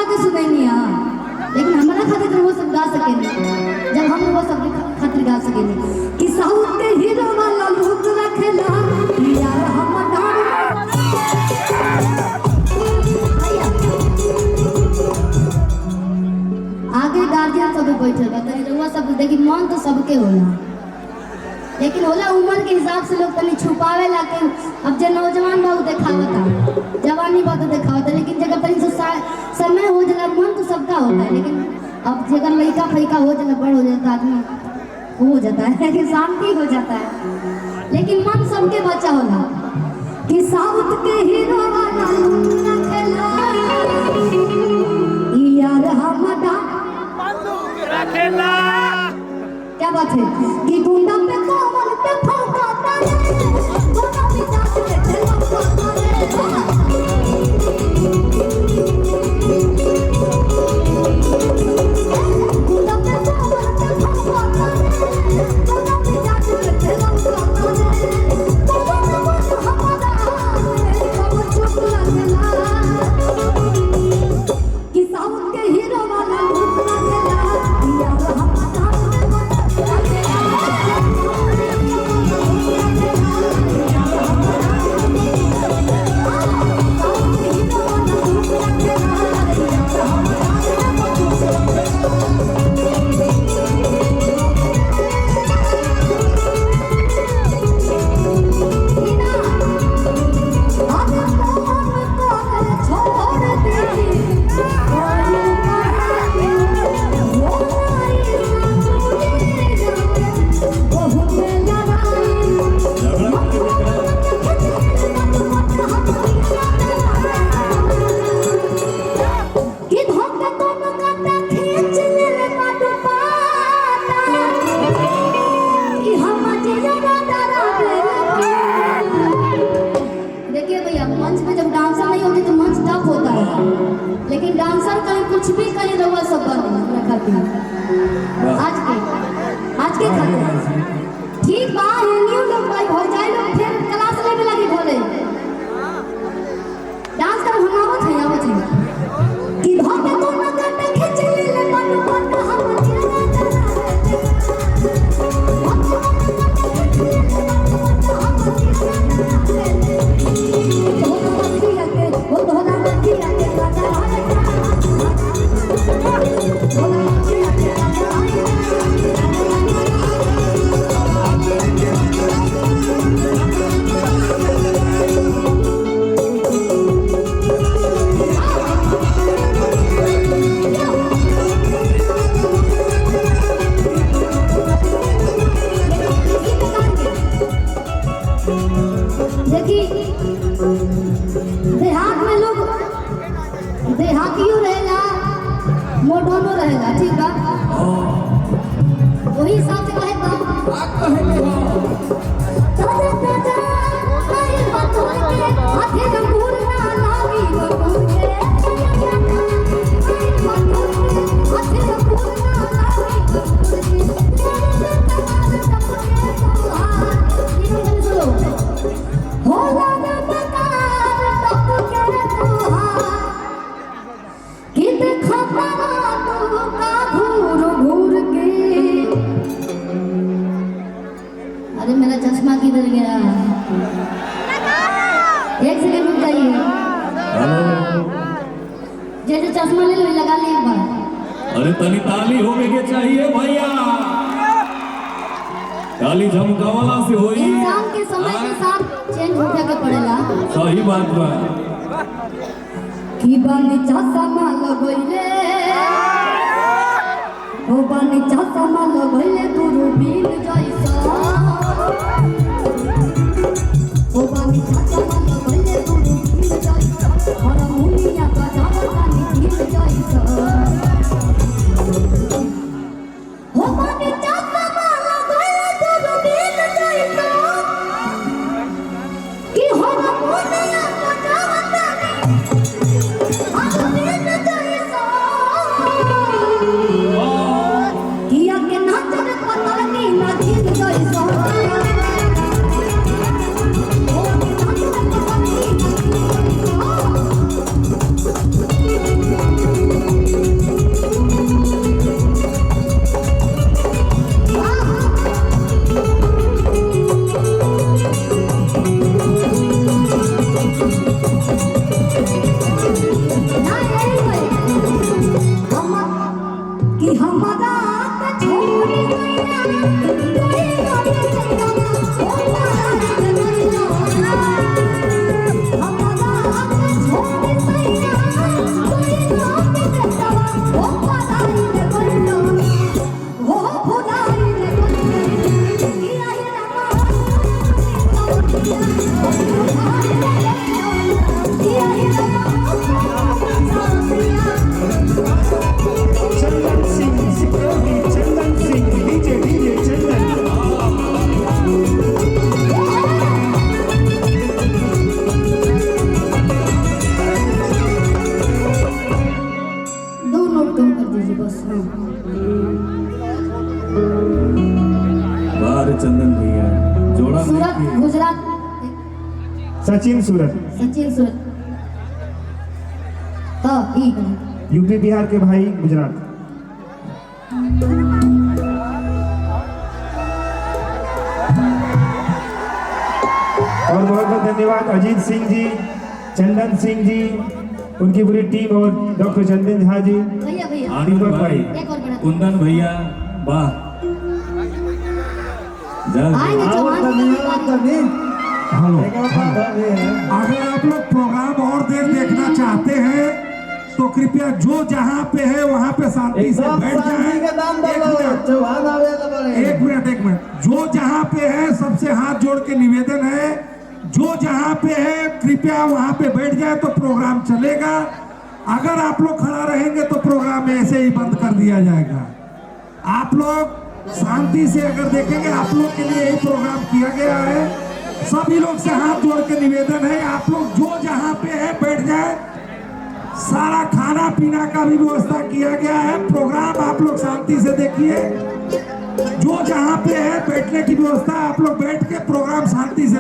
के सुनैनी है, लेकिन हमारा खातिर तो वो सब गा सकेंगे जब हम वो सब खातिर गा सकेंगे कि साउथ के हीरो वाला लुक रखेला यार हम आगे गार्जियन सब बैठल बा तनी रउआ सब देखी मन तो सबके होला, लेकिन होला उम्र के हिसाब से लोग तनी छुपावे ला के अब जे नौजवान बा उ देखावता, जवानी बा तो देखावता, लेकिन जगह तनी समय हो जाला मन तो सबका होता है, लेकिन अब जगह लड़का फैका हो जाला बड़ हो जाता आदमी हो जाता है कि शांति हो जाता है, लेकिन मन सबके बचा होला कि साउथ के हीरो वाला रखेला यार हमदा रखेला। क्या बात है कि गुंडा पे कमर पे फौकाता है गुंडा पे जात के फौकाता है गुंडा पे कमर पे फौकाता है गुंडा पे जात के फौकाता है हमदा कब चुप लगला कि साउथ के हीरो वाला लुक रखेला यार हमदा लेकिन डांसर कहीं कुछ भी कहीं रहुआ सब बने खातिर आज के खातिर ठीक बा न्यू लोग भाई हो जाए लोग फिर क्लास लेवे लगी बोले डांस कर हम आवत है कि भागे तो ना करते खींच ले मन मन हम देहातियों रहेला मोडर्नो रहेला ठीक बा वही हिसाब से कहे बा ताजा ताजा आई बातों के हाथे गंगूर ना लागी गंगूर के हाथे गंगूर ना लागी गंगूर के होला ना बकार तब के तुहार अरे मेरा चश्मा किधर गया? एक सेकंड रुक जाइए। जैसे चश्मा ले लो लगा ले एक बार। अरे तनी ताली होने के चाहिए भैया, ताली झमकावला से होई। इंसान के समय के साथ चेंज होके के पड़ेला। सही बात बा। की बानी चश्मा लगोइले ओ बानी चश्मा लगोइले दूरबीन जैसा ओ बानी चश्मा लगोइले दूरबीन जैसा और मुनिया बजावता नील जैसा ओ बानी चश्मा लगोइले दूरबीन जैसा कि हो मुनिया बजावता किया के नाचन पता नहीं नाचिन जैसा सचिन सूरत, सचिन सूरत तो ई यूपी बिहार के भाई गुजरात। और बहुत बहुत धन्यवाद अजीत सिंह जी, चंदन सिंह जी, उनकी पूरी टीम और डॉक्टर चंदन झा जी, भैया भैया आनंद भाई, एक और बड़ा कुंदन भैया, वाह। आएंगे चौहान जी की बारी। हेलो, अगर आप लोग प्रोग्राम और देर देखना चाहते हैं तो कृपया जो जहां पे है वहां पे शांति से बैठ जाएं। एक मिनट, जो जहां पे है सबसे हाथ जोड़ के निवेदन है, जो जहां पे है कृपया वहां पे बैठ जाए तो प्रोग्राम चलेगा। अगर आप लोग खड़ा रहेंगे तो प्रोग्राम ऐसे ही बंद कर दिया जाएगा। आप लोग शांति से अगर देखेंगे, आप लोग के लिए यही प्रोग्राम किया गया है। सभी लोग से हाथ जोड़ के निवेदन है, आप लोग जो जहां पे है बैठ जाए। सारा खाना पीना का भी व्यवस्था किया गया है। प्रोग्राम आप लोग शांति से देखिए। जो जहां पे है बैठने की व्यवस्था, आप लोग बैठ के प्रोग्राम शांति से